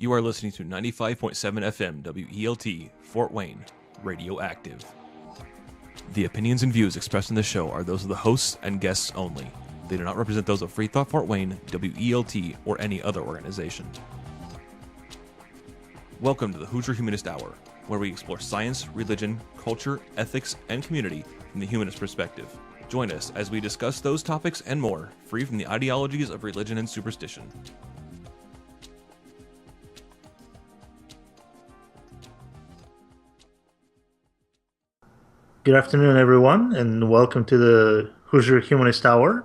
You are listening to 95.7 FM WELT, Fort Wayne, Radioactive. The opinions and views expressed in the show are those of the hosts and guests only. They do not represent those of FreeThought Fort Wayne, WELT, or any other organization. Welcome to the Hoosier Humanist Hour, where we explore science, religion, culture, ethics, and community from the humanist perspective. Join us as we discuss those topics and more, free from the ideologies of religion and superstition. Good afternoon, everyone, and welcome to the Hoosier Humanist Hour.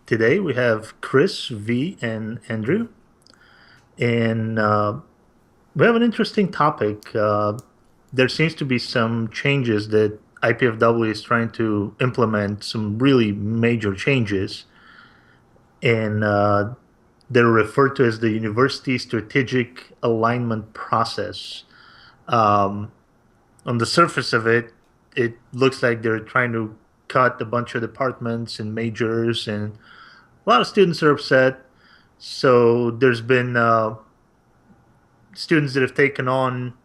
Today we have Chris, V, and Andrew, and we have an interesting topic. There seems to be some changes that IPFW is trying to implement, some really major changes, and they're referred to as the University Strategic Alignment Process. On the surface of it, it looks like they're trying to cut a bunch of departments and majors, and a lot of students are upset. So there's been students that have taken on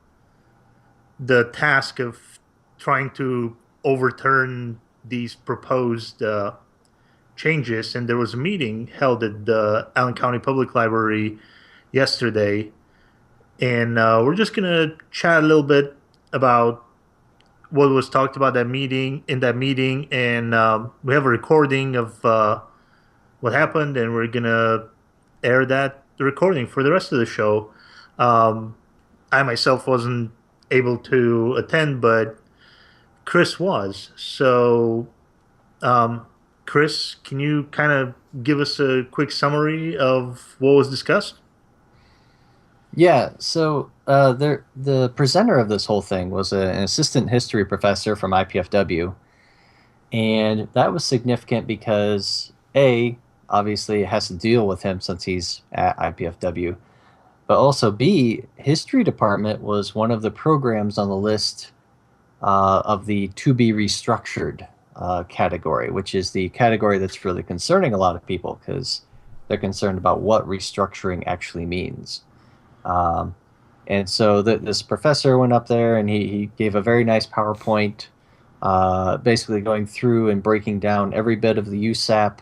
the task of trying to overturn these proposed changes. And there was a meeting held at the Allen County Public Library yesterday. And we're just going to chat a little bit about what was talked about in that meeting, and we have a recording of what happened, and we're gonna air the recording for the rest of the show. I myself wasn't able to attend, but Chris was. So, Chris, can you kind of give us a quick summary of what was discussed? Yeah, so the presenter of this whole thing was an assistant history professor from IPFW, and that was significant because A, obviously it has to deal with him since he's at IPFW, but also B, history department was one of the programs on the list of the to be restructured category, which is the category that's really concerning a lot of people because they're concerned about what restructuring actually means. And so this professor went up there and he gave a very nice PowerPoint, basically going through and breaking down every bit of the USAP,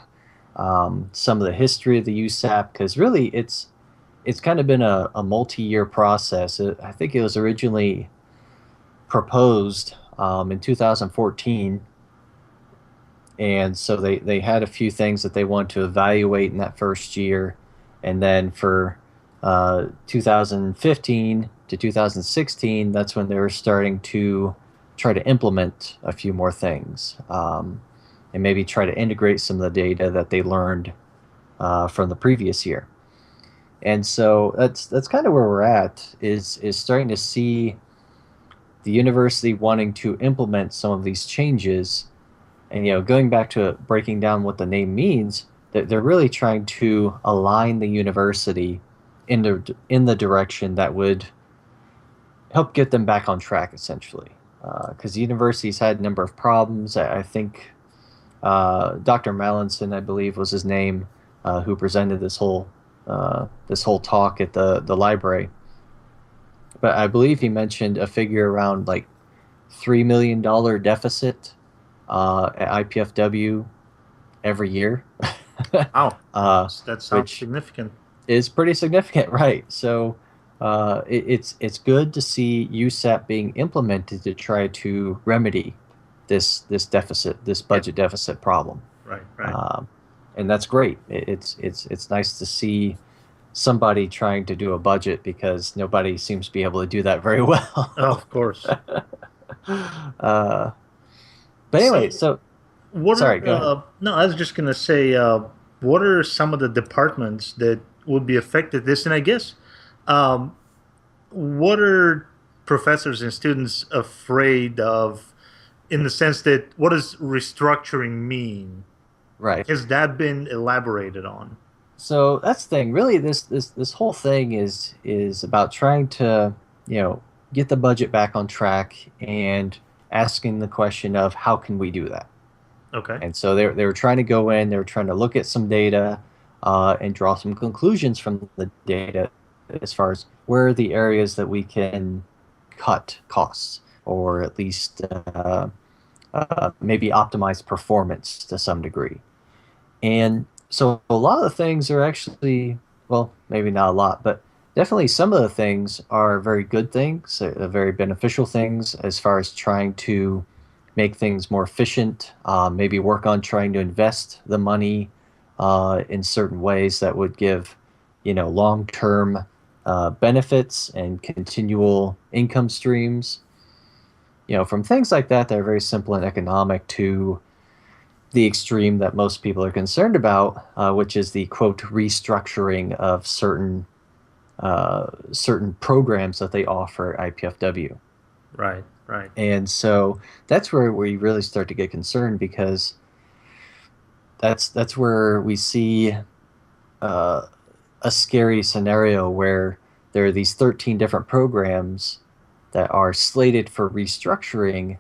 some of the history of the USAP, because really it's kind of been a multi-year process. I think it was originally proposed in 2014, and so they had a few things that they wanted to evaluate in that first year, and then for 2015 to 2016, that's when they were starting to try to implement a few more things, and maybe try to integrate some of the data that they learned from the previous year. And so that's kind of where we're at, is starting to see the university wanting to implement some of these changes. And going back to breaking down what the name means, that they're really trying to align the university in the direction that would help get them back on track, essentially. Because the university's had a number of problems. I think Dr. Mallinson, I believe was his name, who presented this whole talk at the library. But I believe he mentioned a figure around like $3 million deficit at IPFW every year. Wow, that sounds significant. Is pretty significant, right? So it's good to see USAP being implemented to try to remedy this deficit, this budget deficit problem. Right. And that's great. It's nice to see somebody trying to do a budget, because nobody seems to be able to do that very well. Oh, of course. But anyway, go ahead. No, I was just gonna say, what are some of the departments that would be affected this? And I guess, what are professors and students afraid of, in the sense that, what does restructuring mean? Right. Has that been elaborated on? So that's the thing. Really, this whole thing is about trying to get the budget back on track and asking the question of how can we do that. Okay. And so they were trying to go in, they were trying to look at some data and draw some conclusions from the data as far as where are the areas that we can cut costs, or at least maybe optimize performance to some degree. And so a lot of the things are actually, well, maybe not a lot, but definitely some of the things are very good things, very beneficial things as far as trying to make things more efficient, maybe work on trying to invest the money in certain ways that would give, long-term benefits and continual income streams. From things like that are very simple and economic to the extreme that most people are concerned about, which is the quote restructuring of certain programs that they offer at IPFW. Right, right. And so that's where we really start to get concerned, because that's where we see a scary scenario where there are these 13 different programs that are slated for restructuring,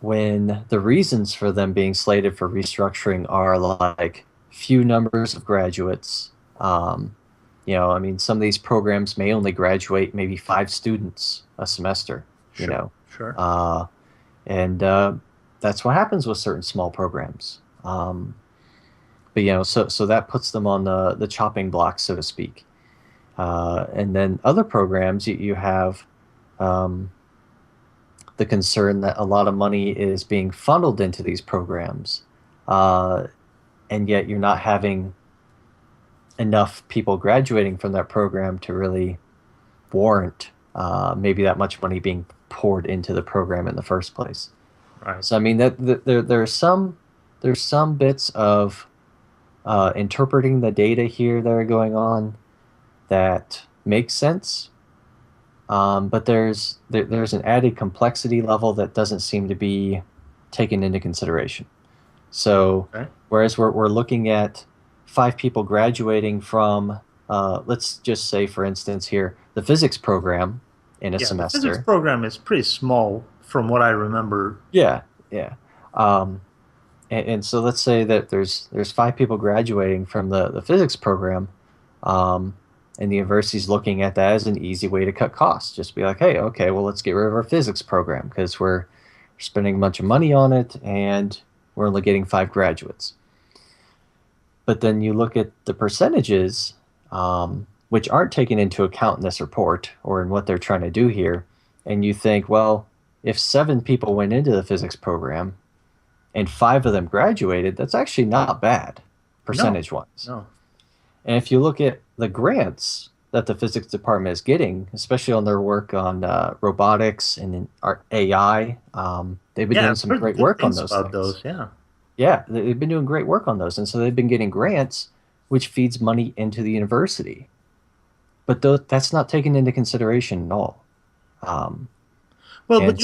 when the reasons for them being slated for restructuring are like few numbers of graduates. Some of these programs may only graduate maybe 5 students a semester, Sure. And that's what happens with certain small programs. But so that puts them on the chopping block, so to speak. And then other programs, you have the concern that a lot of money is being funneled into these programs, and yet you're not having enough people graduating from that program to really warrant maybe that much money being poured into the program in the first place. Right. So I mean there's some bits of interpreting the data here that are going on that make sense. But there's an added complexity level that doesn't seem to be taken into consideration. So whereas we're looking at 5 people graduating from, let's just say, for instance here, the physics program in a semester. The physics program is pretty small from what I remember. Yeah. And so let's say that there's 5 people graduating from the physics program, and the university's looking at that as an easy way to cut costs. Just be like, hey, okay, well, let's get rid of our physics program because we're spending a bunch of money on it and we're only getting 5 graduates. But then you look at the percentages, which aren't taken into account in this report or in what they're trying to do here, and you think, well, if 7 people went into the physics program and 5 of them graduated, that's actually not bad, percentage-wise. No. And if you look at the grants that the physics department is getting, especially on their work on robotics and AI, they've been doing some great work on those things. Yeah, they've been doing great work on those. And so they've been getting grants, which feeds money into the university. But that's not taken into consideration at all. But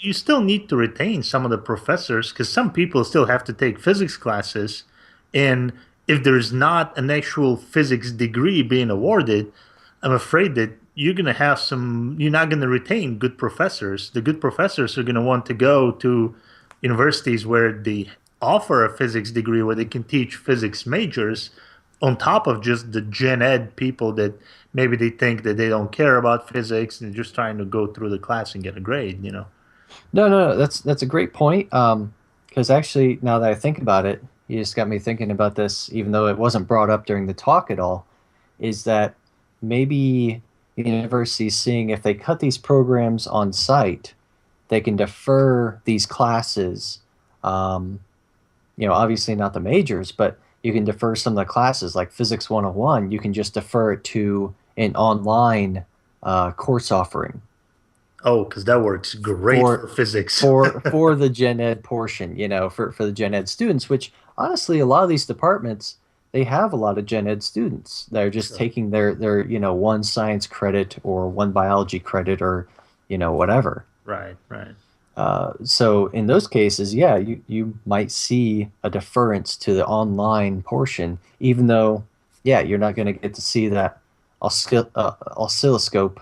you still need to retain some of the professors, because some people still have to take physics classes, and if there's not an actual physics degree being awarded, I'm afraid that you're not going to retain good professors. The good professors are going to want to go to universities where they offer a physics degree, where they can teach physics majors on top of just the gen ed people that maybe they think that they don't care about physics and just trying to go through the class and get a grade, No, that's a great point. Because actually, now that I think about it, you just got me thinking about this, even though it wasn't brought up during the talk at all, is that maybe the university is seeing if they cut these programs on site, they can defer these classes. Obviously not the majors, but you can defer some of the classes like Physics 101. You can just defer it to an online course offering. Oh, because that works great for physics. for the gen ed portion, for the gen ed students, which honestly, a lot of these departments, they have a lot of gen ed students that are just taking their one science credit or one biology credit or, whatever. Right. So in those cases, you might see a deference to the online portion, even though, you're not going to get to see that oscilloscope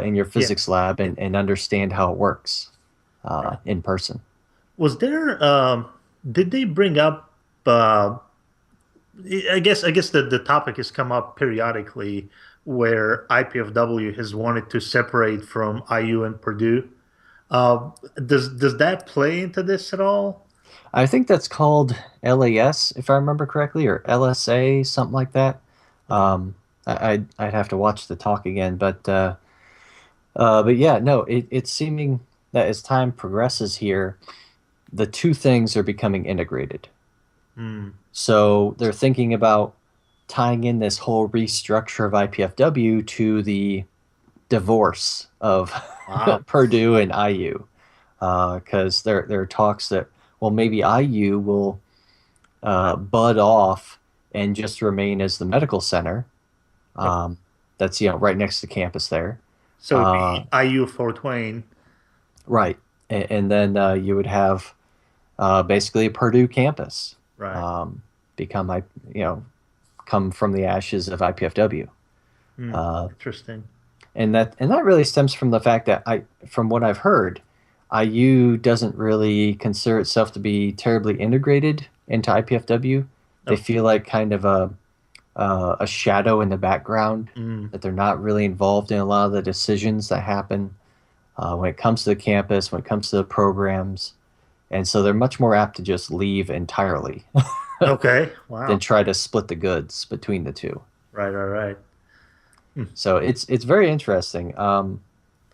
in your physics lab and understand how it works in person. Was there? Did they bring up? I guess the topic has come up periodically where IPFW has wanted to separate from IU and Purdue. Does that play into this at all? I think that's called LAS, if I remember correctly, or LSA, something like that. Okay. I'd have to watch the talk again, but yeah, no, it's seeming that as time progresses here, the two things are becoming integrated. Hmm. So they're thinking about tying in this whole restructure of IPFW to the divorce of Wow. Purdue and IU, because there are talks that, well, maybe IU will bud off and just remain as the medical center. Okay. Um, that's right next to campus there. So it'd Uh, be IU Fort Wayne. right, and then you would have basically a Purdue campus Right. um, become come from the ashes of IPFW. Hmm. Uh, Interesting. and that really stems from the fact that from what I've heard, IU doesn't really consider itself to be terribly integrated into IPFW. They Oh. feel like kind of a shadow in the background, Mm. that they're not really involved in a lot of the decisions that happen when it comes to the campus, when it comes to the programs, and so they're much more apt to just leave entirely Okay. than Wow. try to split the goods between the two. Right. Right. Right. Hmm. So it's very interesting.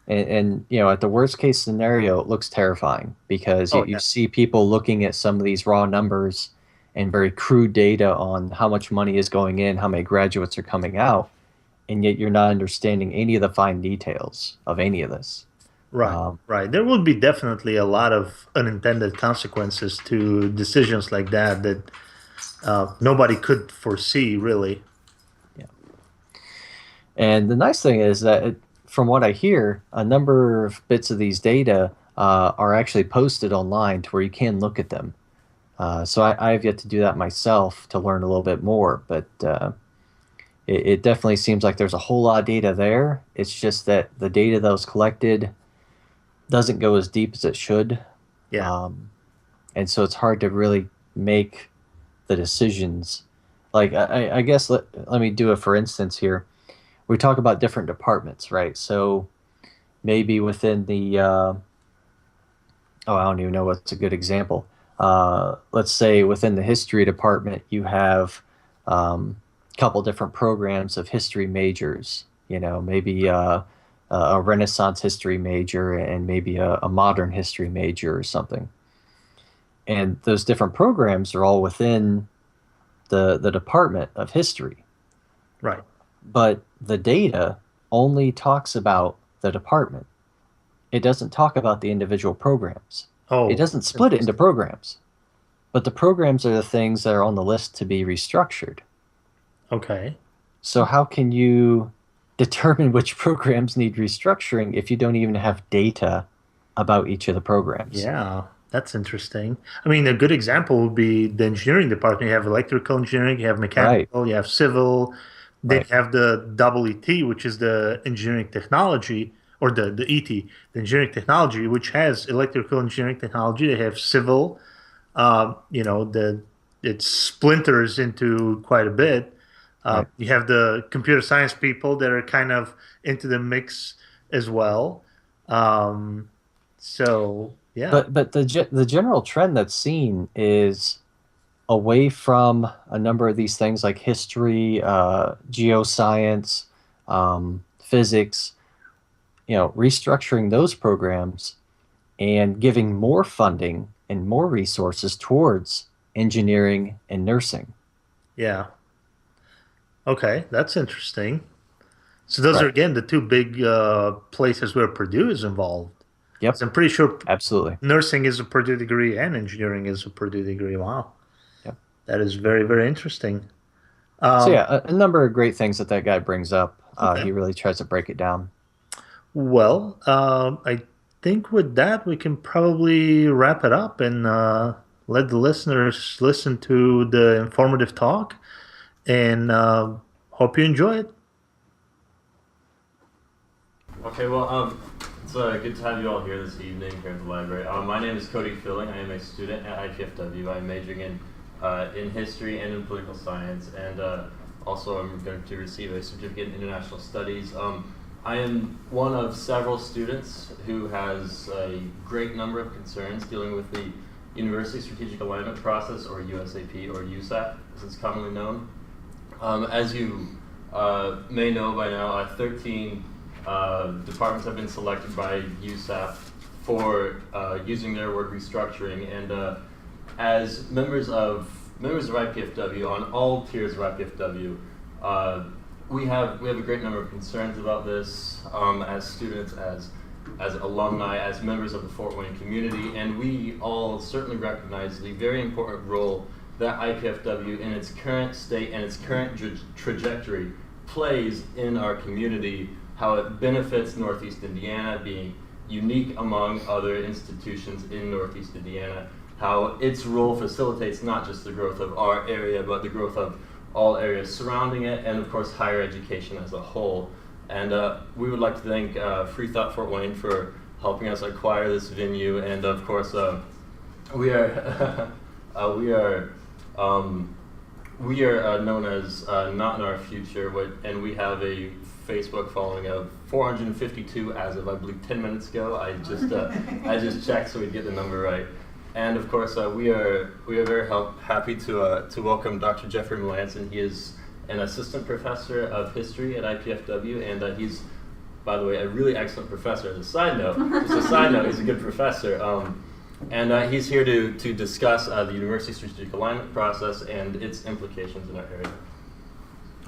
And at the worst case scenario, it looks terrifying because you, Oh you yeah. see people looking at some of these raw numbers and very crude data on how much money is going in, how many graduates are coming out, and yet you're not understanding any of the fine details of any of this. Right. Um, Right. There will be definitely a lot of unintended consequences to decisions like that that nobody could foresee, really. yeah. And the nice thing is that, from what I hear, a number of bits of these data are actually posted online to where you can look at them. So I have yet to do that myself to learn a little bit more, but it definitely seems like there's a whole lot of data there. It's just that the data that was collected doesn't go as deep as it should. Yeah. Um, and so it's hard to really make the decisions. Like, I guess let me do it for instance here. We talk about different departments, right? So maybe within the, I don't even know what's a good example. Let's say within the history department, you have a couple different programs of history majors. Maybe a Renaissance history major and maybe a modern history major or something. And those different programs are all within the department of history. Right. But the data only talks about the department. It doesn't talk about the individual programs. It Oh, doesn't split it into programs. But the programs are the things that are on the list to be restructured. okay. So how can you determine which programs need restructuring if you don't even have data about each of the programs? Yeah, that's interesting. I mean, a good example would be the engineering department. You have electrical engineering, you have Right, mechanical, you have civil, then right, you have the double ET, which is the engineering technology, or the ET, the engineering technology, which has electrical engineering technology. They have civil, the it splinters into quite a bit. right. You have the computer science people that are kind of into the mix as well. Um, so yeah, But the general trend that's seen is away from a number of these things like history, geoscience, physics, restructuring those programs and giving more funding and more resources towards engineering and nursing. yeah. Okay, that's interesting. So those are Right. again the two big places where Purdue is involved. Yep. 'Cause I'm pretty sure Absolutely. nursing is a Purdue degree and engineering is a Purdue degree. Wow, Yep. that is very, very interesting. So Um, yeah, a number of great things that guy brings up. okay. He really tries to break it down. Well, I think with that we can probably wrap it up and let the listeners listen to the informative talk and hope you enjoy it. Okay, well, it's good to have you all here this evening here at the library. My name is Cody Filling. I am a student at IPFW. I'm majoring in history and in political science, and also I'm going to receive a certificate in international studies. I am one of several students who has a great number of concerns dealing with the University Strategic Alignment Process, or USAP, or USAP, as it's commonly known. As you may know by now, 13 departments have been selected by USAP for using their word restructuring, and as members of IPFW, on all tiers of IPFW, we have a great number of concerns about this as students, as alumni, as members of the Fort Wayne community, and we all certainly recognize the very important role that IPFW in its current state and its current trajectory plays in our community, how it benefits Northeast Indiana, being unique among other institutions in Northeast Indiana, how its role facilitates not just the growth of our area, but the growth of all areas surrounding it, and of course higher education as a whole. And we would like to thank FreeThought Fort Wayne for helping us acquire this venue, and of course we are known as Not in Our Future, and we have a Facebook following of 452 as of, I believe, 10 minutes ago. I just checked so we'd get the number right. And of course, we are very happy to welcome Dr. Jeffrey Melanson. He is an assistant professor of history at IPFW, and he's, by the way, a really excellent professor. As a side note, he's a good professor. And he's here to discuss the University Strategic Alignment Process and its implications in our area.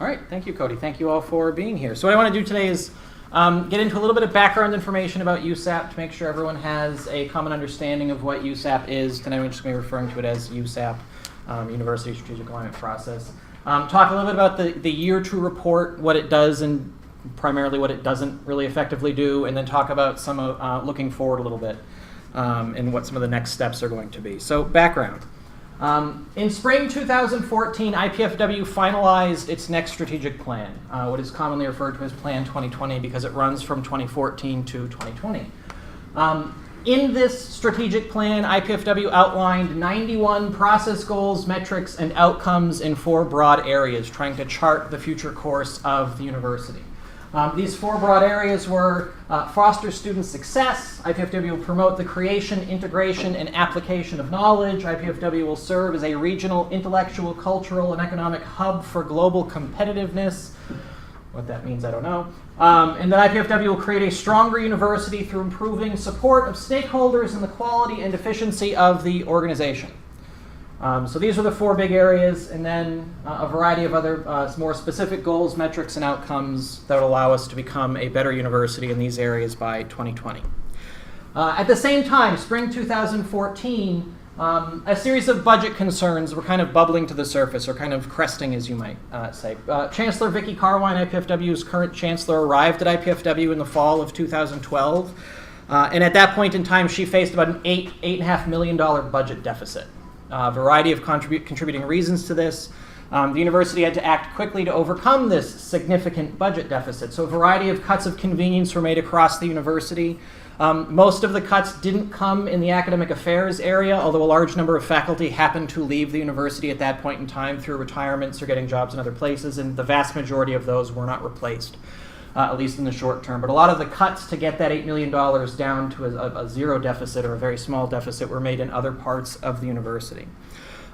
All right, thank you, Cody. Thank you all for being here. So what I want to do today is get into a little bit of background information about USAP to make sure everyone has a common understanding of what USAP is. Tonight we're just going to be referring to it as USAP, University Strategic Alignment Process. Talk a little bit about the year two report, what it does and primarily what it doesn't really effectively do, and then talk about some looking forward a little bit and what some of the next steps are going to be. So background. In spring 2014, IPFW finalized its next strategic plan, what is commonly referred to as Plan 2020 because it runs from 2014 to 2020. In this strategic plan, IPFW outlined 91 process goals, metrics, and outcomes in 4 broad areas, trying to chart the future course of the university. These 4 broad areas were foster student success. IPFW will promote the creation, integration, and application of knowledge. IPFW will serve as a regional intellectual, cultural, and economic hub for global competitiveness. What that means, I don't know. And then IPFW will create a stronger university through improving support of stakeholders and the quality and efficiency of the organization. So these are the 4 big areas, and then a variety of other more specific goals, metrics, and outcomes that will allow us to become a better university in these areas by 2020. At the same time, spring 2014, a series of budget concerns were kind of bubbling to the surface, or kind of cresting, as you might say. Chancellor Vicky Carwine, IPFW's current chancellor, arrived at IPFW in the fall of 2012, and at that point in time, she faced about an $8.5 million budget deficit. A variety of contributing reasons to this. The university had to act quickly to overcome this significant budget deficit. So a variety of cuts of convenience were made across the university. Most of the cuts didn't come in the academic affairs area, although a large number of faculty happened to leave the university at that point in time through retirements or getting jobs in other places, and the vast majority of those were not replaced, at least in the short term. But a lot of the cuts to get that $8 million down to a zero deficit or a very small deficit were made in other parts of the university.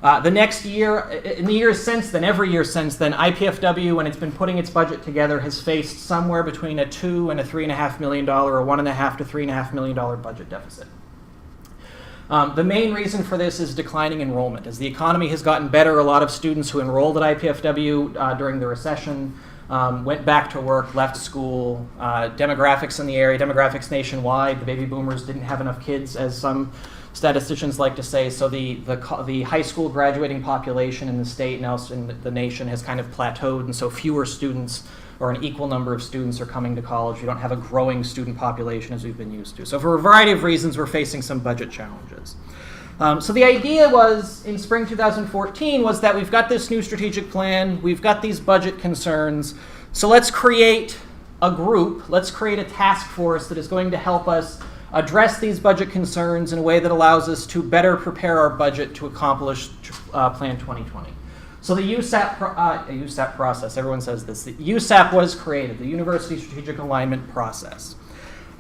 The next year, in the years since then, every year since then, IPFW, when it's been putting its budget together, has faced somewhere between a $2 and a $3.5 million or $1.5 to $3.5 million budget deficit. The main reason for this is declining enrollment. As the economy has gotten better, a lot of students who enrolled at IPFW during the recession went back to work, left school. Demographics in the area, demographics nationwide, the baby boomers didn't have enough kids, as some statisticians like to say, so the high school graduating population in the state and else in the nation has kind of plateaued, and so fewer students, or an equal number of students, are coming to college. We don't have a growing student population as we've been used to. So for a variety of reasons, we're facing some budget challenges. So the idea was, in spring 2014, was that we've got this new strategic plan, we've got these budget concerns, so let's create a group, let's create a task force that is going to help us address these budget concerns in a way that allows us to better prepare our budget to accomplish Plan 2020. So the USAP process, everyone says this, the USAP was created, the University Strategic Alignment Process.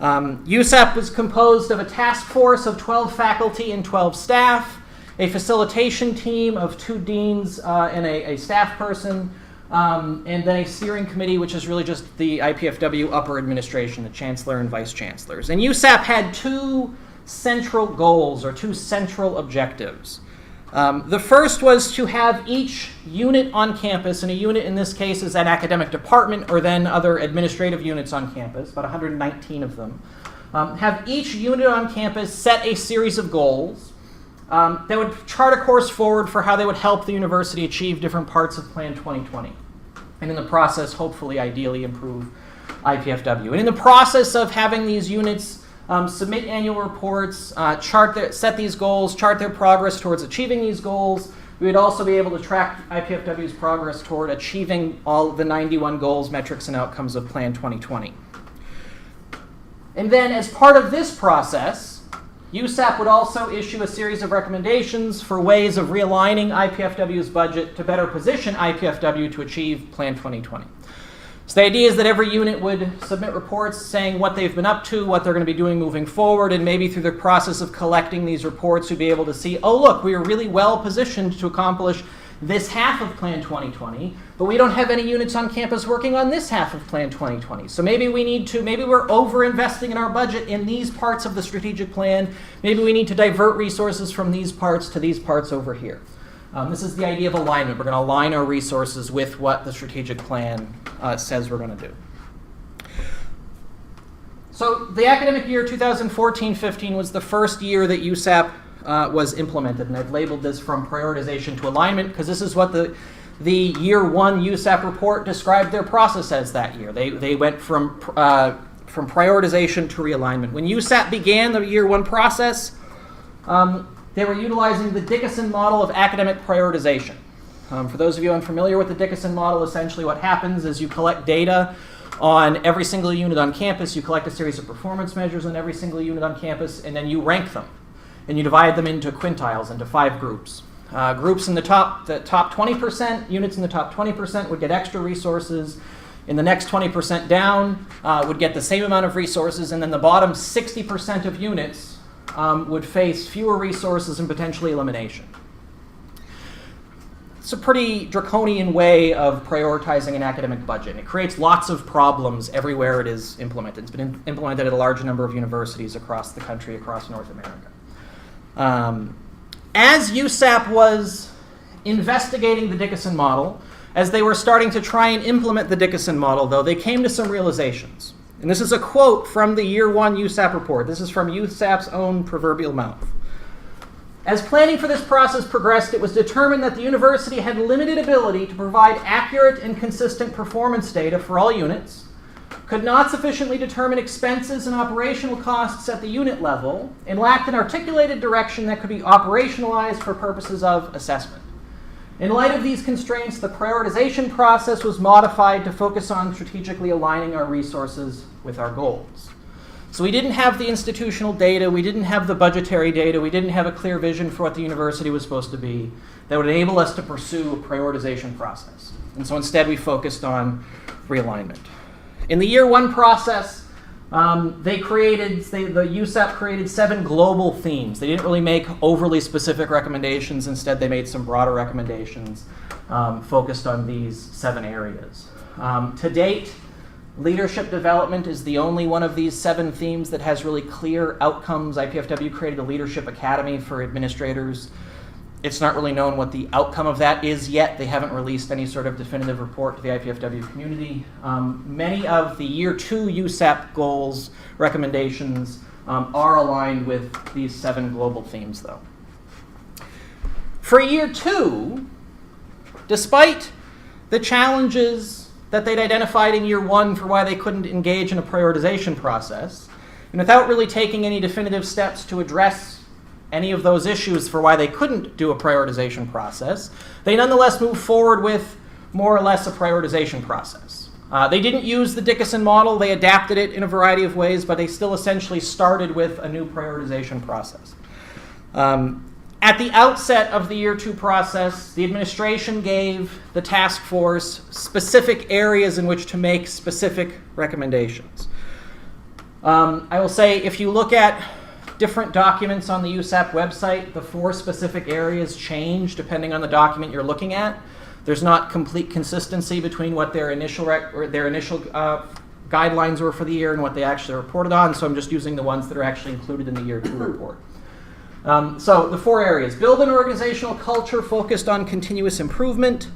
USAP was composed of a task force of 12 faculty and 12 staff, a facilitation team of 2 deans and a staff person, and then a steering committee, which is really just the IPFW upper administration, the chancellor and vice chancellors. And USAP had 2 central goals, or 2 central objectives. The first was to have each unit on campus, and a unit in this case is an academic department or then other administrative units on campus, about 119 of them, have each unit on campus set a series of goals that would chart a course forward for how they would help the university achieve different parts of Plan 2020, and in the process, hopefully, ideally improve IPFW. And in the process of having these units submit annual reports, set these goals, chart their progress towards achieving these goals, we would also be able to track IPFW's progress toward achieving all of the 91 goals, metrics, and outcomes of Plan 2020. And then as part of this process, USAP would also issue a series of recommendations for ways of realigning IPFW's budget to better position IPFW to achieve Plan 2020. So the idea is that every unit would submit reports saying what they've been up to, what they're going to be doing moving forward, and maybe through the process of collecting these reports, we'd be able to see, oh, look, we are really well positioned to accomplish this half of Plan 2020, but we don't have any units on campus working on this half of Plan 2020. So maybe we're over-investing in our budget in these parts of the strategic plan. Maybe we need to divert resources from these parts to these parts over here. This is the idea of alignment. We're going to align our resources with what the strategic plan says we're going to do. So the academic year 2014-15 was the first year that USAP was implemented, and I've labeled this from prioritization to alignment because this is what the year 1 USAP report described their process as that year. They went from prioritization to realignment. When USAP began the year 1 process, they were utilizing the Dickinson model of academic prioritization. For those of you unfamiliar with the Dickinson model, essentially what happens is you collect data on every single unit on campus, you collect a series of performance measures on every single unit on campus, and then you rank them. And you divide them into quintiles, into 5 groups. Groups in the top 20%, units in the top 20% would get extra resources. In the next 20% down would get the same amount of resources, and then the bottom 60% of units would face fewer resources and potentially elimination. It's a pretty draconian way of prioritizing an academic budget, and it creates lots of problems everywhere it is implemented. It's been implemented at a large number of universities across the country, across North America. As USAP was investigating the Dickinson model, as they were starting to try and implement the Dickinson model, though, they came to some realizations. And this is a quote from the year 1 USAP report. This is from USAP's own proverbial mouth. As planning for this process progressed, it was determined that the university had limited ability to provide accurate and consistent performance data for all units, could not sufficiently determine expenses and operational costs at the unit level, and lacked an articulated direction that could be operationalized for purposes of assessment. In light of these constraints, the prioritization process was modified to focus on strategically aligning our resources with our goals. So we didn't have the institutional data, we didn't have the budgetary data, we didn't have a clear vision for what the university was supposed to be that would enable us to pursue a prioritization process. And so instead we focused on realignment. In the year 1 process, the USAP created 7 global themes. They didn't really make overly specific recommendations. Instead, they made some broader recommendations focused on these 7 areas. To date, leadership development is the only one of these 7 themes that has really clear outcomes. IPFW created a leadership academy for administrators. It's not really known what the outcome of that is yet. They haven't released any sort of definitive report to the IPFW community. Many of the year 2 USAP goals, recommendations, are aligned with these 7 global themes, though. For year 2, despite the challenges that they'd identified in year 1 for why they couldn't engage in a prioritization process, and without really taking any definitive steps to address any of those issues for why they couldn't do a prioritization process, they nonetheless moved forward with more or less a prioritization process. They didn't use the Dickinson model, they adapted it in a variety of ways, but they still essentially started with a new prioritization process. At the outset of the year 2 process, the administration gave the task force specific areas in which to make specific recommendations. I will say, if you look at different documents on the USAP website, the 4 specific areas change depending on the document you're looking at. There's not complete consistency between what their initial guidelines were for the year and what they actually reported on, so I'm just using the ones that are actually included in the year 2 report. So the 4 areas: build an organizational culture focused on continuous improvement,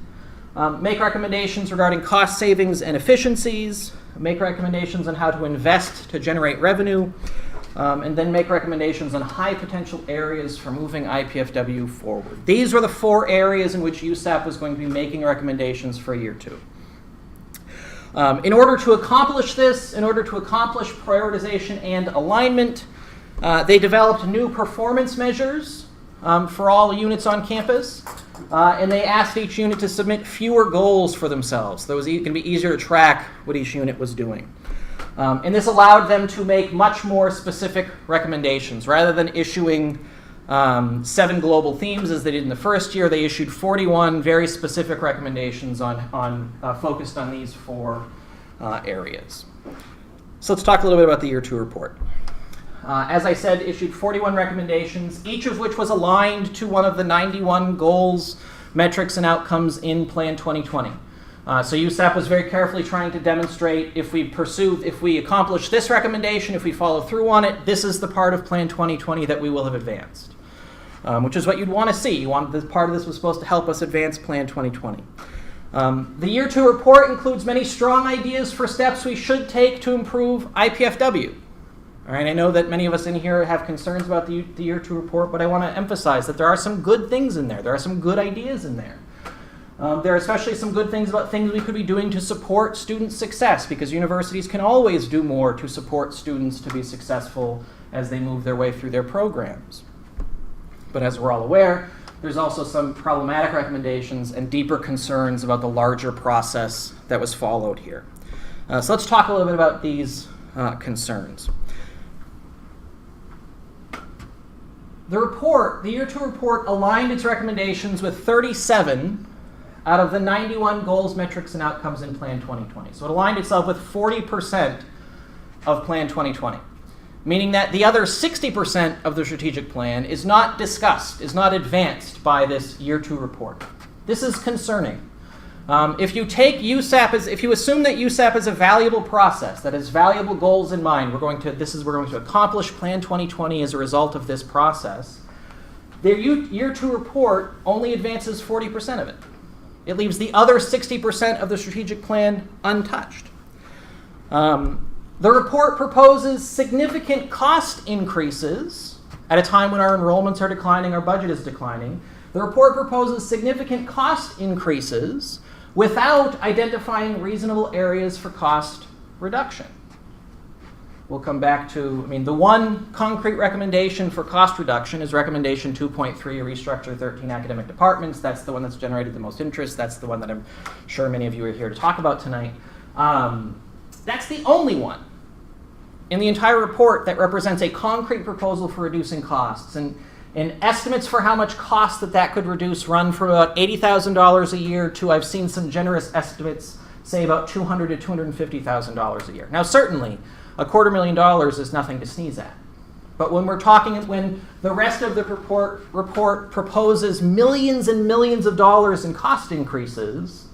make recommendations regarding cost savings and efficiencies, make recommendations on how to invest to generate revenue, and then make recommendations on high potential areas for moving IPFW forward. These were the 4 areas in which USAP was going to be making recommendations for year 2. In order to accomplish this, in order to accomplish prioritization and alignment, they developed new performance measures for all units on campus, and they asked each unit to submit fewer goals for themselves. So it was going to be easier to track what each unit was doing. And this allowed them to make much more specific recommendations. Rather than issuing 7 global themes as they did in the first year, they issued 41 very specific recommendations focused on these 4 areas. So let's talk a little bit about the year 2 report. As I said, issued 41 recommendations, each of which was aligned to one of the 91 goals, metrics, and outcomes in Plan 2020. So USAP was very carefully trying to demonstrate if we accomplish this recommendation, if we follow through on it, this is the part of Plan 2020 that we will have advanced, which is what you'd want to see. Part of this was supposed to help us advance Plan 2020. The Year 2 report includes many strong ideas for steps we should take to improve IPFW. All right, I know that many of us in here have concerns about the Year 2 report, but I want to emphasize that there are some good things in there. There are some good ideas in there. There are especially some good things about things we could be doing to support student success, because universities can always do more to support students to be successful as they move their way through their programs. But as we're all aware, there's also some problematic recommendations and deeper concerns about the larger process that was followed here. So let's talk a little bit about these concerns. The Year 2 report aligned its recommendations with 37 out of the 91 goals, metrics, and outcomes in Plan 2020. So it aligned itself with 40% of Plan 2020, meaning that the other 60% of the strategic plan is not discussed, is not advanced by this Year 2 report. This is concerning. If you assume that USAP is a valuable process that has valuable goals in mind, we're going to accomplish Plan 2020 as a result of this process. The Year 2 report only advances 40% of it. It leaves the other 60% of the strategic plan untouched. The report proposes significant cost increases at a time when our enrollments are declining, our budget is declining. The report proposes significant cost increases without identifying reasonable areas for cost reduction. We'll come back to, the one concrete recommendation for cost reduction is recommendation 2.3, restructure 13 academic departments. That's the one that's generated the most interest. That's the one that I'm sure many of you are here to talk about tonight. That's the only one in the entire report that represents a concrete proposal for reducing costs. And estimates for how much cost that could reduce run from about $80,000 a year to, I've seen some generous estimates say about $200,000 to $250,000 a year. Now, certainly, $250,000 is nothing to sneeze at. But when the rest of the report proposes millions and millions of dollars in cost increases,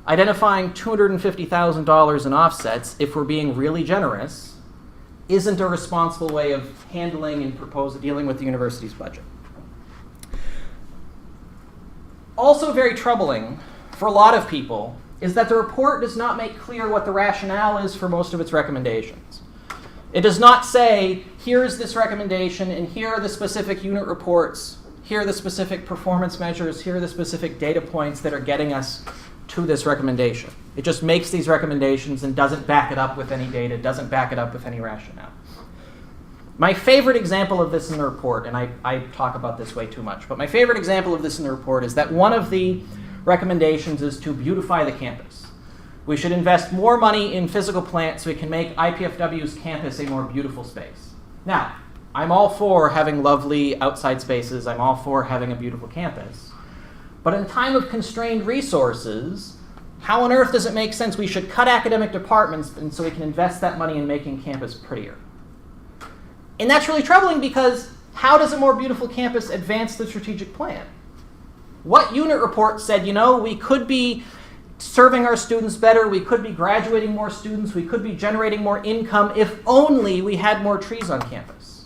identifying $250,000 in offsets, if we're being really generous, isn't a responsible way of handling and dealing with the university's budget. Also very troubling for a lot of people is that the report does not make clear what the rationale is for most of its recommendations. It does not say, here's this recommendation, and here are the specific unit reports, here are the specific performance measures, here are the specific data points that are getting us to this recommendation. It just makes these recommendations and doesn't back it up with any data, doesn't back it up with any rationale. My favorite example of this in the report, and I talk about this way too much, but my favorite example of this in the report is that one of the recommendations is to beautify the campus. We should invest more money in physical plants so we can make IPFW's campus a more beautiful space. Now, I'm all for having lovely outside spaces. I'm all for having a beautiful campus. But in time of constrained resources, how on earth does it make sense we should cut academic departments and so we can invest that money in making campus prettier? And that's really troubling because how does a more beautiful campus advance the strategic plan? What unit report said, we could be serving our students better, we could be graduating more students, we could be generating more income if only we had more trees on campus?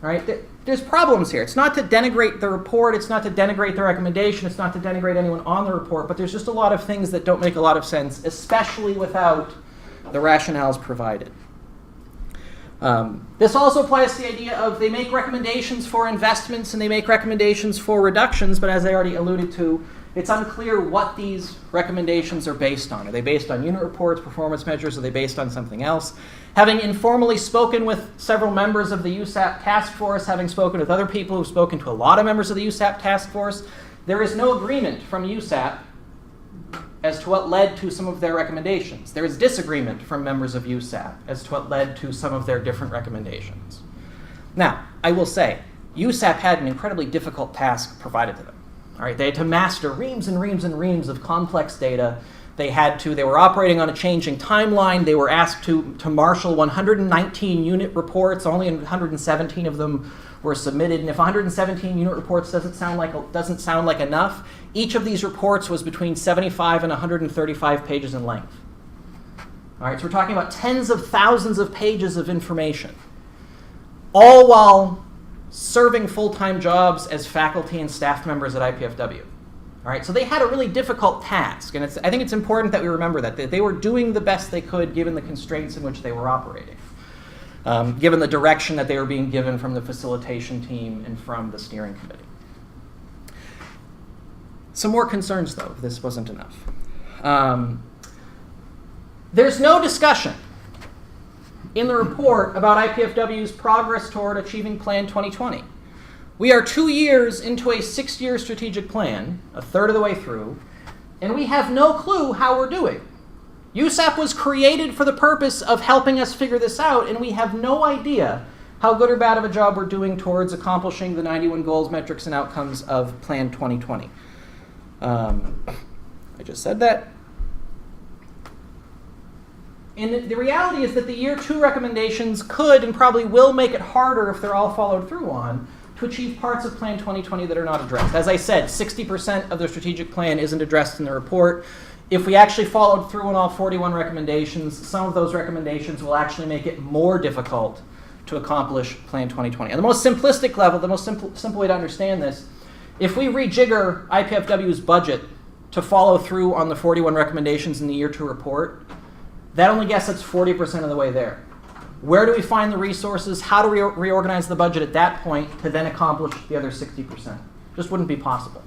Right? There's problems here. It's not to denigrate the report, it's not to denigrate the recommendation, it's not to denigrate anyone on the report, but there's just a lot of things that don't make a lot of sense, especially without the rationales provided. This also applies to the idea of they make recommendations for investments and they make recommendations for reductions, but as I already alluded to, it's unclear what these recommendations are based on. Are they based on unit reports, performance measures? Are they based on something else? Having informally spoken with several members of the USAP task force, having spoken with other people who've spoken to a lot of members of the USAP task force, there is no agreement from USAP as to what led to some of their recommendations. There is disagreement from members of USAP as to what led to some of their different recommendations. Now, I will say, USAP had an incredibly difficult task provided to them. All right, they had to master reams and reams and reams of complex data. They were operating on a changing timeline. They were asked to marshal 119 unit reports. Only 117 of them were submitted. And if 117 unit reports doesn't sound like enough, each of these reports was between 75 and 135 pages in length. All right, so we're talking about tens of thousands of pages of information, all while serving full-time jobs as faculty and staff members at IPFW. All right, so they had a really difficult task, and I think it's important that we remember that they were doing the best they could given the constraints in which they were operating, given the direction that they were being given from the facilitation team and from the steering committee. Some more concerns, though, if this wasn't enough. There's no discussion in the report about IPFW's progress toward achieving Plan 2020. We are 2 years into a 6-year strategic plan, a third of the way through, and we have no clue how we're doing. USAP was created for the purpose of helping us figure this out, and we have no idea how good or bad of a job we're doing towards accomplishing the 91 goals, metrics, and outcomes of Plan 2020. I just said that. And the reality is that the year 2 recommendations could and probably will make it harder if they're all followed through on to achieve parts of Plan 2020 that are not addressed. As I said, 60% of the strategic plan isn't addressed in the report. If we actually followed through on all 41 recommendations, some of those recommendations will actually make it more difficult to accomplish Plan 2020. On the most simplistic level, the most simple way to understand this, if we rejigger IPFW's budget to follow through on the 41 recommendations in the year 2 report, that only gets us 40% of the way there. Where do we find the resources? How do we reorganize the budget at that point to then accomplish the other 60%? Just wouldn't be possible.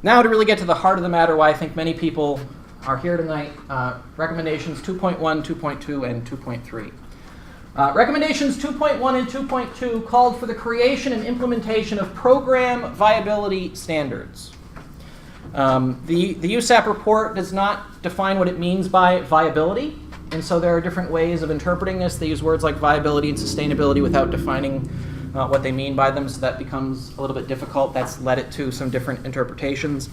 Now to really get to the heart of the matter, why I think many people are here tonight, recommendations 2.1, 2.2, and 2.3. Recommendations 2.1 and 2.2 called for the creation and implementation of program viability standards. The USAP report does not define what it means by viability, and so there are different ways of interpreting this. They use words like viability and sustainability without defining what they mean by them, so that becomes a little bit difficult. That's led it to some different interpretations.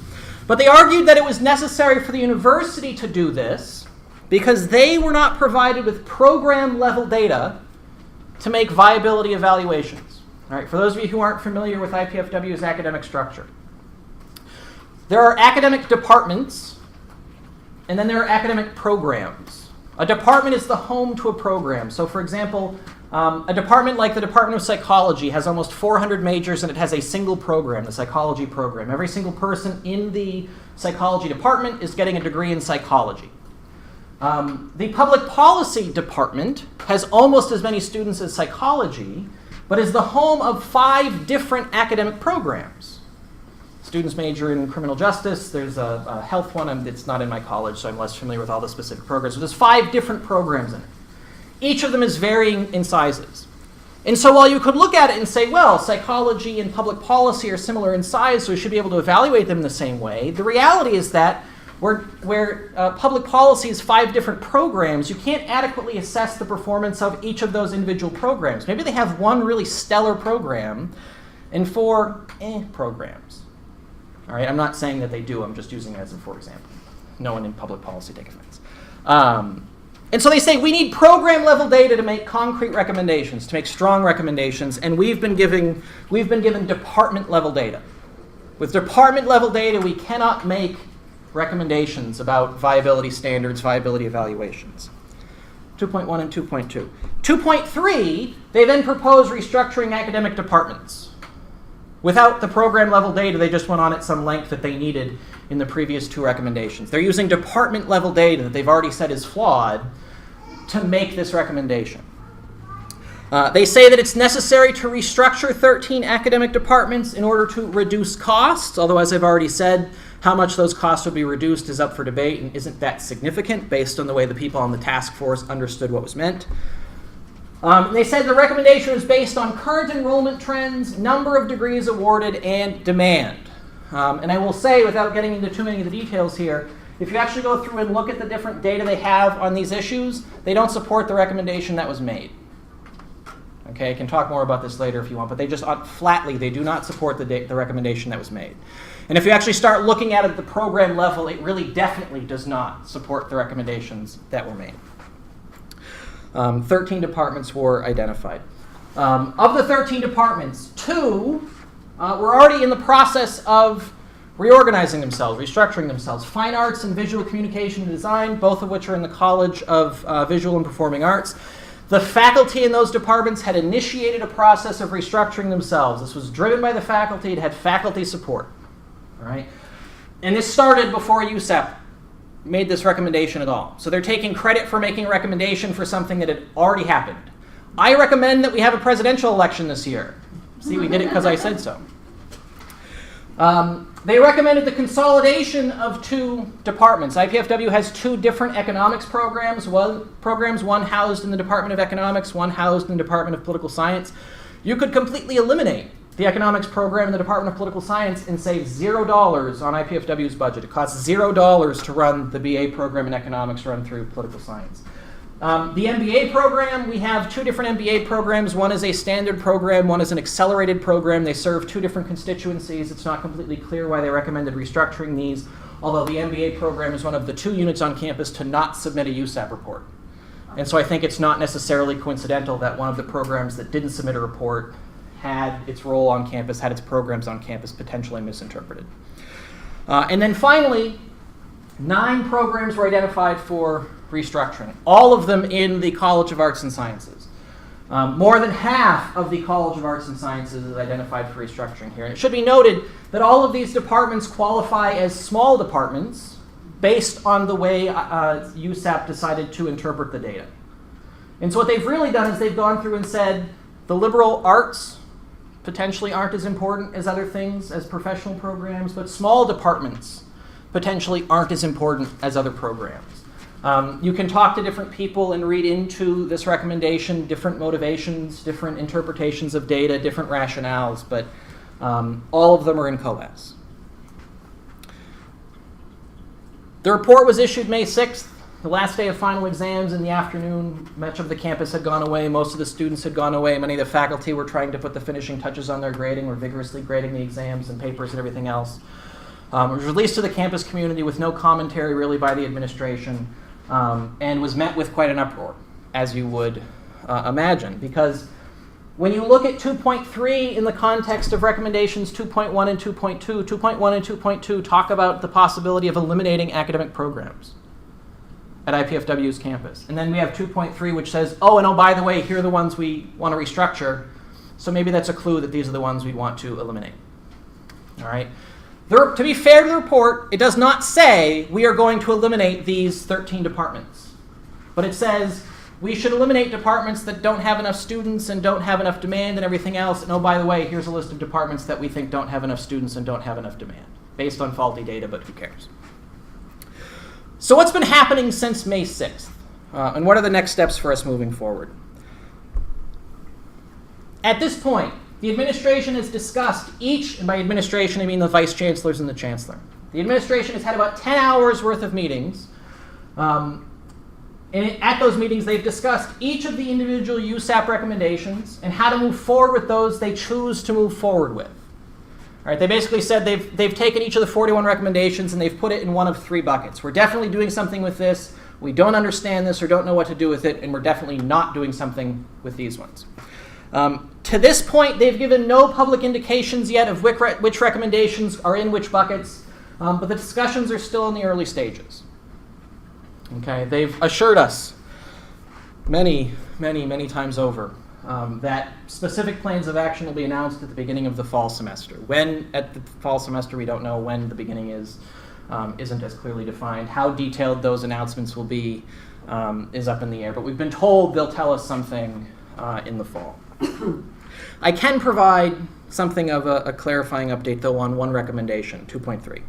But they argued that it was necessary for the university to do this because they were not provided with program-level data to make viability evaluations. All right, for those of you who aren't familiar with IPFW's academic structure, there are academic departments, and then there are academic programs. A department is the home to a program. So, for example, a department like the Department of Psychology has almost 400 majors, and it has a single program, the psychology program. Every single person in the psychology department is getting a degree in psychology. The public policy department has almost as many students as psychology, but is the home of 5 different academic programs. Students major in criminal justice. There's a health one. It's not in my college, so I'm less familiar with all the specific programs. But there's 5 different programs in it. Each of them is varying in sizes. And so while you could look at it and say, well, psychology and public policy are similar in size, so we should be able to evaluate them the same way, the reality is that where public policy is 5 different programs, you can't adequately assess the performance of each of those individual programs. Maybe they have one really stellar program and 4 programs. All right, I'm not saying that they do. I'm just using it as a for example. No one in public policy take offense. And so they say we need program level data to make concrete recommendations, to make strong recommendations, and we've been given department level data. With department level data, we cannot make recommendations about viability standards, viability evaluations. 2.1 and 2.2. 2.3, they then propose restructuring academic departments. Without the program level data, they just went on at some length that they needed in the previous 2 recommendations. They're using department level data that they've already said is flawed to make this recommendation. They say that it's necessary to restructure 13 academic departments in order to reduce costs, although as I've already said, how much those costs would be reduced is up for debate and isn't that significant based on the way the people on the task force understood what was meant. They said the recommendation was based on current enrollment trends, number of degrees awarded, and demand. And I will say, without getting into too many of the details here, if you actually go through and look at the different data they have on these issues, they don't support the recommendation that was made. Okay, I can talk more about this later if you want, but they just flatly, they do not support the recommendation that was made. And if you actually start looking at it at the program level, it really definitely does not support the recommendations that were made. 13 departments were identified. Of the 13 departments, 2 were already in the process of reorganizing themselves, restructuring themselves. Fine Arts and Visual Communication and Design, both of which are in the College of Visual and Performing Arts. The faculty in those departments had initiated a process of restructuring themselves. This was driven by the faculty. It had faculty support. All right? And this started before USAP made this recommendation at all. So they're taking credit for making a recommendation for something that had already happened. I recommend that we have a presidential election this year. See, we did it because I said so. They recommended the consolidation of 2 departments. IPFW has 2 different economics programs. One housed in the Department of Economics, one housed in the Department of Political Science. You could completely eliminate the economics program in the Department of Political Science and save $0 on IPFW's budget. It costs $0 to run the BA program in economics run through political science. The MBA program, we have 2 different MBA programs. One is a standard program, one is an accelerated program. They serve 2 different constituencies. It's not completely clear why they recommended restructuring these, although the MBA program is one of the 2 units on campus to not submit a USAP report. And so I think it's not necessarily coincidental that one of the programs that didn't submit a report had its role on campus, had its programs on campus potentially misinterpreted. And then finally, 9 programs were identified for restructuring, all of them in the College of Arts and Sciences. More than half of the College of Arts and Sciences is identified for restructuring here. And it should be noted that all of these departments qualify as small departments based on the way USAP decided to interpret the data. And so what they've really done is they've gone through and said the liberal arts potentially aren't as important as other things, as professional programs, but small departments potentially aren't as important as other programs. You can talk to different people and read into this recommendation, different motivations, different interpretations of data, different rationales, but all of them are in COAS. The report was issued May 6th, the last day of final exams in the afternoon. Much of the campus had gone away, most of the students had gone away, many of the faculty were trying to put the finishing touches on their grading, were vigorously grading the exams and papers and everything else. It was released to the campus community with no commentary really by the administration. And was met with quite an uproar, as you would imagine, because when you look at 2.3 in the context of recommendations 2.1 and 2.2, 2.1 and 2.2 talk about the possibility of eliminating academic programs at IPFW's campus. And then we have 2.3, which says, oh, by the way, here are the ones we want to restructure. So maybe that's a clue that these are the ones we want to eliminate. All right. To be fair to the report, it does not say we are going to eliminate these 13 departments. But it says we should eliminate departments that don't have enough students and don't have enough demand and everything else. And by the way, here's a list of departments that we think don't have enough students and don't have enough demand, based on faulty data, but who cares? So what's been happening since May 6th? And what are the next steps for us moving forward? At this point, the administration has discussed each, and by administration I mean the vice chancellors and the chancellor, The administration has had about 10 hours worth of meetings. And at those meetings, they've discussed each of the individual USAP recommendations and how to move forward with those they choose to move forward with. All right, they basically said they've taken each of the 41 recommendations and they've put it in one of 3 buckets. We're definitely doing something with this. We don't understand this or don't know what to do with it, and we're definitely not doing something with these ones. To this point, they've given no public indications yet of which recommendations are in which buckets, but the discussions are still in the early stages. Okay, they've assured us many times over that specific plans of action will be announced at the beginning of the fall semester. When at the fall semester, we don't know. When the beginning is, isn't as clearly defined. How detailed those announcements will be is up in the air. But we've been told they'll tell us something in the fall. I can provide something of a clarifying update, though, on one recommendation, 2.3.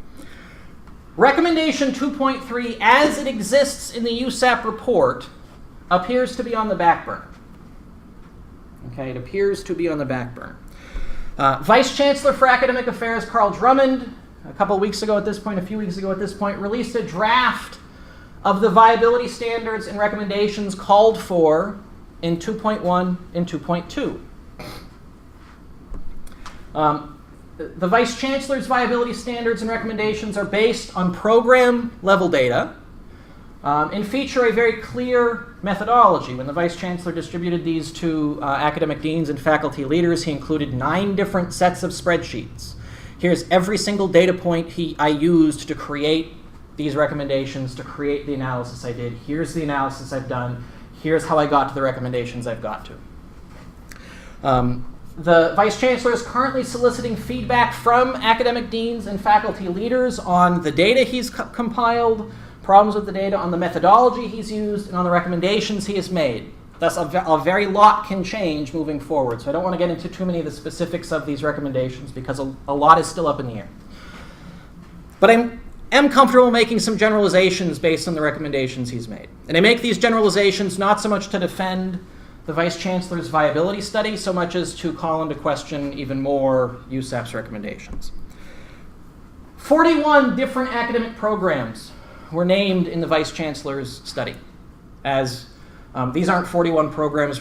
Recommendation 2.3, as it exists in the USAP report, appears to be on the back burner. Okay, it appears to be on the back burner. Vice Chancellor for Academic Affairs Carl Drummond, a few weeks ago at this point, released a draft of the viability standards and recommendations called for in 2.1 and 2.2. The Vice Chancellor's viability standards and recommendations are based on program-level data and feature a very clear methodology. When the Vice Chancellor distributed these to academic deans and faculty leaders, he included 9 different sets of spreadsheets. Here's every single data point I used to create these recommendations, to create the analysis I did. Here's the analysis I've done. Here's how I got to the recommendations I've got to. The Vice Chancellor is currently soliciting feedback from academic deans and faculty leaders on the data he's compiled, problems with the data, on the methodology he's used, and on the recommendations he has made. Thus, a very lot can change moving forward. So I don't want to get into too many of the specifics of these recommendations because a lot is still up in the air. But I am comfortable making some generalizations based on the recommendations he's made. And I make these generalizations not so much to defend the Vice Chancellor's viability study, so much as to call into question even more USAP's recommendations. 41 different academic programs were named in the Vice Chancellor's study. As these aren't 41 programs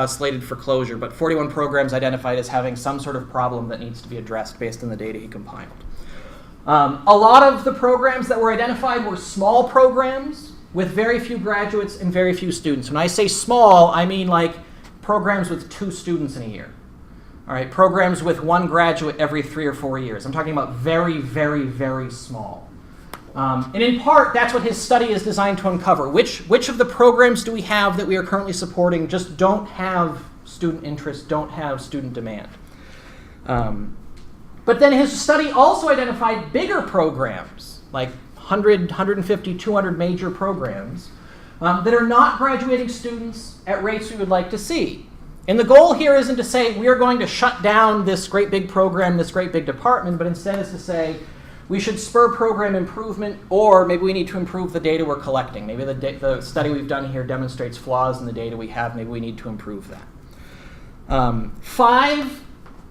slated for closure, but 41 programs identified as having some sort of problem that needs to be addressed based on the data he compiled. A lot of the programs that were identified were small programs with very few graduates and very few students. When I say small, I mean like programs with 2 students in a year. All right, programs with 1 graduate every 3 or 4 years. I'm talking about very, very, very small. And in part, that's what his study is designed to uncover. Which of the programs do we have that we are currently supporting just don't have student interest, don't have student demand? But then his study also identified bigger programs, like 100, 150, 200 major programs that are not graduating students at rates we would like to see. And the goal here isn't to say we are going to shut down this great big program, this great big department, but instead is to say we should spur program improvement, or maybe we need to improve the data we're collecting. Maybe the study we've done here demonstrates flaws in the data we have. Maybe we need to improve that. 5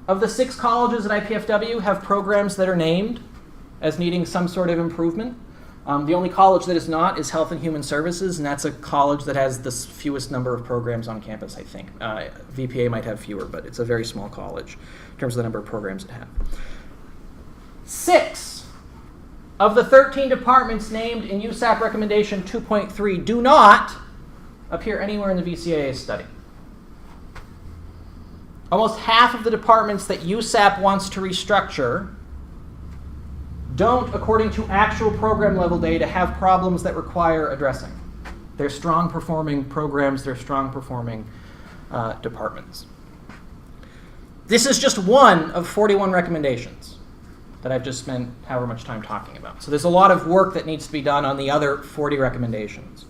of the 6 colleges at IPFW have programs that are named as needing some sort of improvement. The only college that is not is Health and Human Services, and that's a college that has the fewest number of programs on campus, I think. VPA might have fewer, but it's a very small college in terms of the number of programs it has. 6 of the 13 departments named in USAP Recommendation 2.3 do not appear anywhere in the VCAA study. Almost half of the departments that USAP wants to restructure don't, according to actual program level data, have problems that require addressing. They're strong performing programs, they're strong performing departments. This is just one of 41 recommendations that I've just spent however much time talking about. So there's a lot of work that needs to be done on the other 40 recommendations.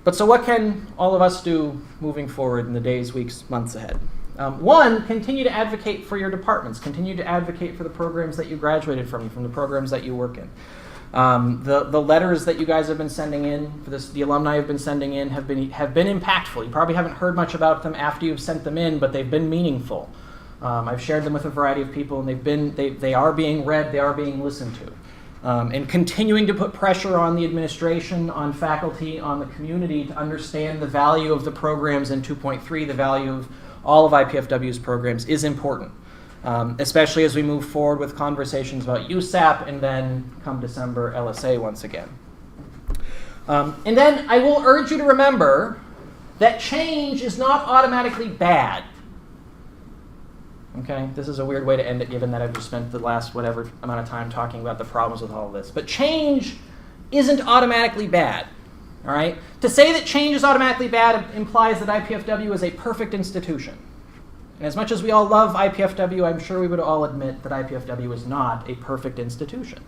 But so what can all of us do moving forward in the days, weeks, months ahead? 1, continue to advocate for your departments. Continue to advocate for the programs that you graduated from the programs that you work in. The letters that you guys have been sending in, the alumni have been sending in, have been impactful. You probably haven't heard much about them after you've sent them in, but they've been meaningful. I've shared them with a variety of people, and they are being read, they are being listened to. And continuing to put pressure on the administration, on faculty, on the community to understand the value of the programs in 2.3, the value of all of IPFW's programs is important, especially as we move forward with conversations about USAP and then come December, LSA once again. And then I will urge you to remember that change is not automatically bad. Okay, this is a weird way to end it, given that I've just spent the last whatever amount of time talking about the problems with all of this. But change isn't automatically bad. All right? To say that change is automatically bad implies that IPFW is a perfect institution. And as much as we all love IPFW, I'm sure we would all admit that IPFW is not a perfect institution.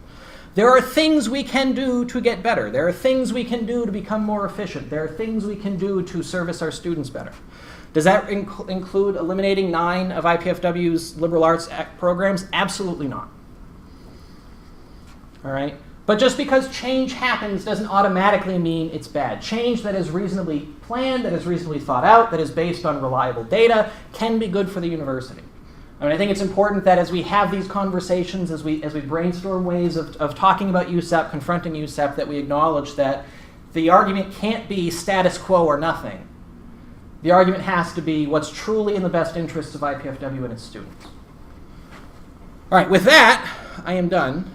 There are things we can do to get better. There are things we can do to become more efficient. There are things we can do to service our students better. Does that include eliminating 9 of IPFW's liberal arts programs? Absolutely not. All right? But just because change happens doesn't automatically mean it's bad. Change that is reasonably planned, that is reasonably thought out, that is based on reliable data, can be good for the university. I mean, I think it's important that as we have these conversations, as we brainstorm ways of talking about USAP, confronting USAP, that we acknowledge that the argument can't be status quo or nothing. The argument has to be what's truly in the best interests of IPFW and its students. All right, with that, I am done.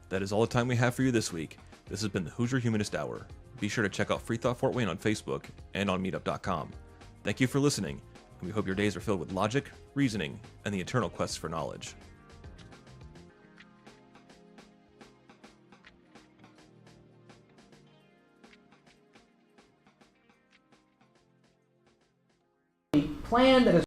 That is all the time we have for you this week. This has been the Hoosier Humanist Hour. Be sure to check out FreeThought Fort Wayne on Facebook and on meetup.com. Thank you for listening, and we hope your days are filled with logic, reasoning, and the eternal quest for knowledge. Plan that is